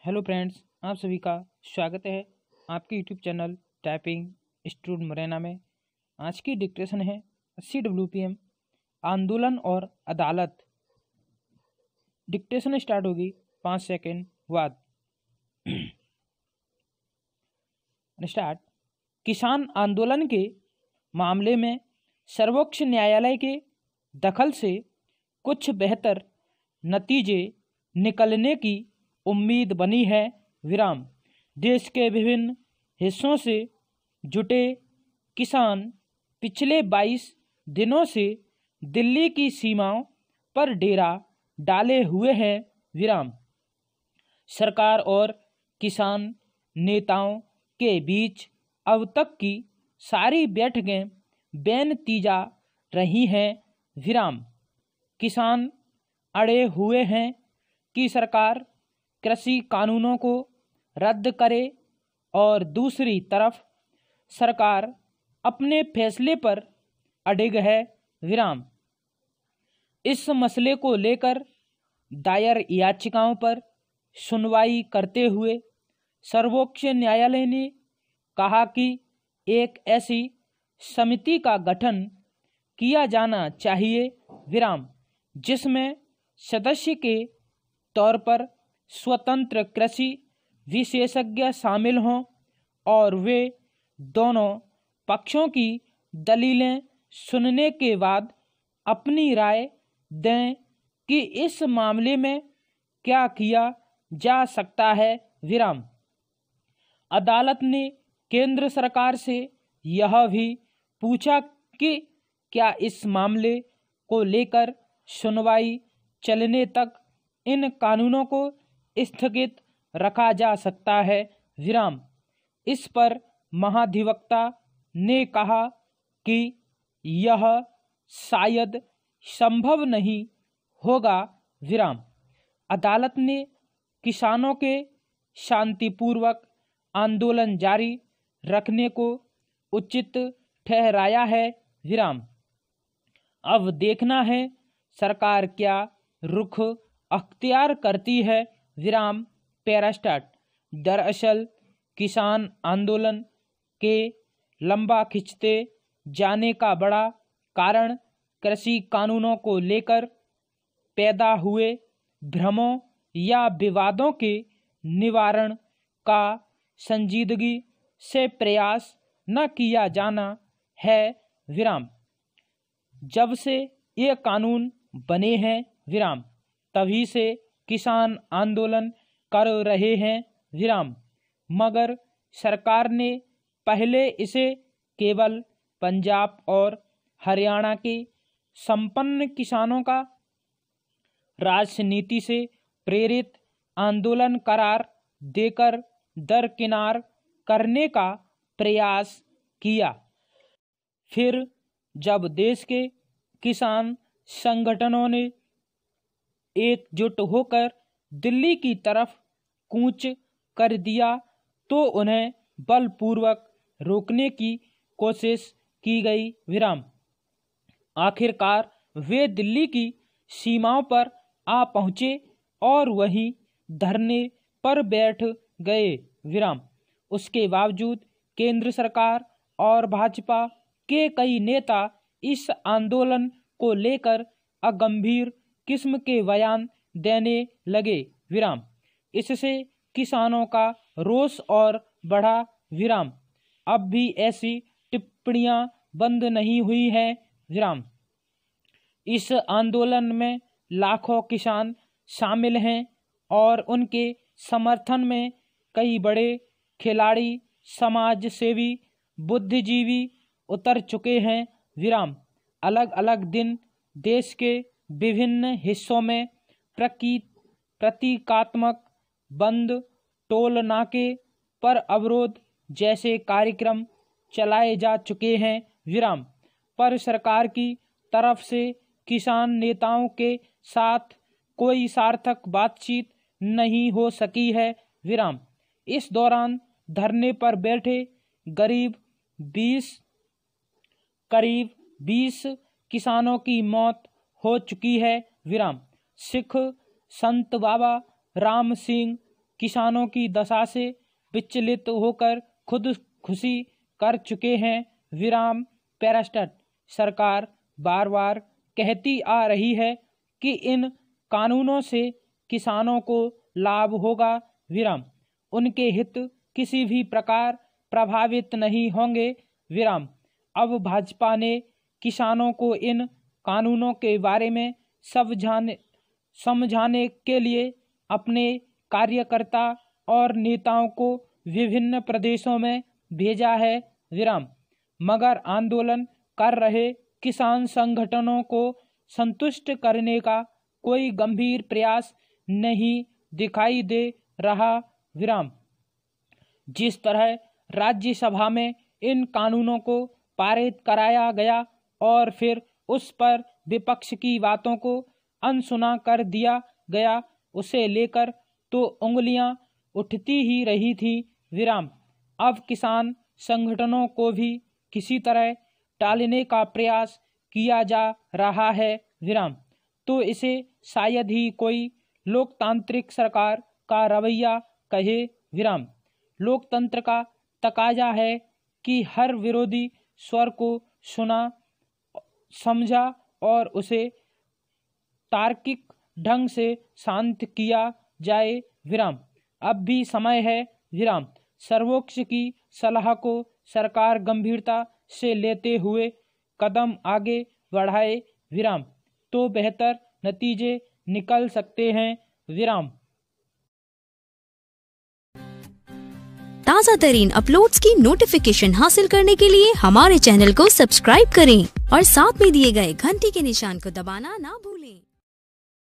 Hello friends, आप सभी का स्वागत है आपके YouTube channel typing student Morena में। आज की डिक्टेशन है CWPM आंदोलन और अदालत। डिक्टेशन स्टार्ट होगी 5 सेकंड बाद। स्टार्ट। किसान आंदोलन के मामले में सर्वोच्च न्यायालय के दखल से कुछ बेहतर नतीजे निकलने की उम्मीद बनी है। विराम। देश के विभिन्न हिस्सों से जुटे किसान पिछले 22 दिनों से दिल्ली की सीमाओं पर डेरा डाले हुए हैं। विराम। सरकार और किसान नेताओं के बीच अब तक की सारी बैठकें बेनतीजा रही हैं। विराम। किसान अड़े हुए हैं कि सरकार कृषि कानूनों को रद्द करे और दूसरी तरफ सरकार अपने फैसले पर अडिग है। विराम। इस मसले को लेकर दायर याचिकाओं पर सुनवाई करते हुए सर्वोच्च न्यायालय ने कहा कि एक ऐसी समिति का गठन किया जाना चाहिए। विराम। जिसमें सदस्य के तौर पर स्वतंत्र कृषि विशेषज्ञ शामिल हों और वे दोनों पक्षों की दलीलें सुनने के बाद अपनी राय दें कि इस मामले में क्या किया जा सकता है। विराम। अदालत ने केंद्र सरकार से यह भी पूछा कि क्या इस मामले को लेकर सुनवाई चलने तक इन कानूनों को स्थगित रखा जा सकता है। विराम। इस पर महाधिवक्ता ने कहा कि यह शायद संभव नहीं होगा। विराम। अदालत ने किसानों के शांतिपूर्वक आंदोलन जारी रखने को उचित ठहराया है। विराम। अब देखना है सरकार क्या रुख अख्तियार करती है। विराम। Para start. दरअसल किसान आंदोलन के लंबा खिंचते जाने का बड़ा कारण कृषि कानूनों को लेकर पैदा हुए भ्रमों या विवादों के निवारण का संजीदगी से प्रयास न किया जाना है। विराम। जब से ये कानून बने हैं विराम तभी से किसान आंदोलन कर रहे हैं। विराम। मगर सरकार ने पहले इसे केवल पंजाब और हरियाणा के संपन्न किसानों का राजनीति से प्रेरित आंदोलन करार देकर दरकिनार करने का प्रयास किया। फिर जब देश के किसान संगठनों ने एकजुट होकर दिल्ली की तरफ कूच कर दिया तो उन्हें बलपूर्वक रोकने की कोशिश की गई। विराम। आखिरकार वे दिल्ली की सीमाओं पर आ पहुँचे और वहीं धरने पर बैठ गए। विराम। उसके बावजूद केंद्र सरकार और भाजपा के कई नेता इस आंदोलन को लेकर अगंभीर किस्म के बयान देने लगे। विराम। इससे किसानों का रोष और बढ़ा। विराम। अब भी ऐसी टिप्पणियां बंद नहीं हुई हैं। विराम। इस आंदोलन में लाखों किसान शामिल हैं और उनके समर्थन में कई बड़े खिलाड़ी समाज सेवी बुद्धिजीवी उतर चुके हैं। विराम। अलग अलग दिन देश के विभिन्न हिस्सों में प्रतीकात्मक बंद, टोल नाके पर अवरोध जैसे कार्यक्रम चलाए जा चुके हैं। विराम। पर सरकार की तरफ से किसान नेताओं के साथ कोई सार्थक बातचीत नहीं हो सकी है। विराम। इस दौरान धरने पर बैठे करीब 20 किसानों की मौत हो चुकी है। विराम। सिख संत बाबा राम सिंह किसानों की दशा से विचलित होकर खुद खुशी कर चुके हैं। विराम। पैरास्टेट। सरकार बार बार कहती आ रही है कि इन कानूनों से किसानों को लाभ होगा। विराम। उनके हित किसी भी प्रकार प्रभावित नहीं होंगे। विराम। अब भाजपा ने किसानों को इन कानूनों के बारे में समझाने के लिए अपने कार्यकर्ता और नेताओं को विभिन्न प्रदेशों में भेजा है। विराम। मगर आंदोलन कर रहे किसान संगठनों को संतुष्ट करने का कोई गंभीर प्रयास नहीं दिखाई दे रहा। विराम। जिस तरह राज्यसभा में इन कानूनों को पारित कराया गया और फिर उस पर विपक्ष की बातों को अनसुना कर दिया गया, उसे लेकर तो उंगलियां उठती ही रही थी। विराम। अब किसान संगठनों को भी किसी तरह टालने का प्रयास किया जा रहा है। विराम। तो इसे शायद ही कोई लोकतांत्रिक सरकार का रवैया कहे। विराम। लोकतंत्र का तकाजा है कि हर विरोधी स्वर को सुना, समझा और उसे तार्किक ढंग से शांत किया जाए। विराम। अब भी समय है। विराम। सर्वोच्च की सलाह को सरकार गंभीरता से लेते हुए कदम आगे बढ़ाए। विराम। तो बेहतर नतीजे निकल सकते हैं। विराम। ताज़ा तरीन अपलोड्स की नोटिफिकेशन हासिल करने के लिए हमारे चैनल को सब्सक्राइब करें और साथ में दिए गए घंटी के निशान को दबाना ना भूलें।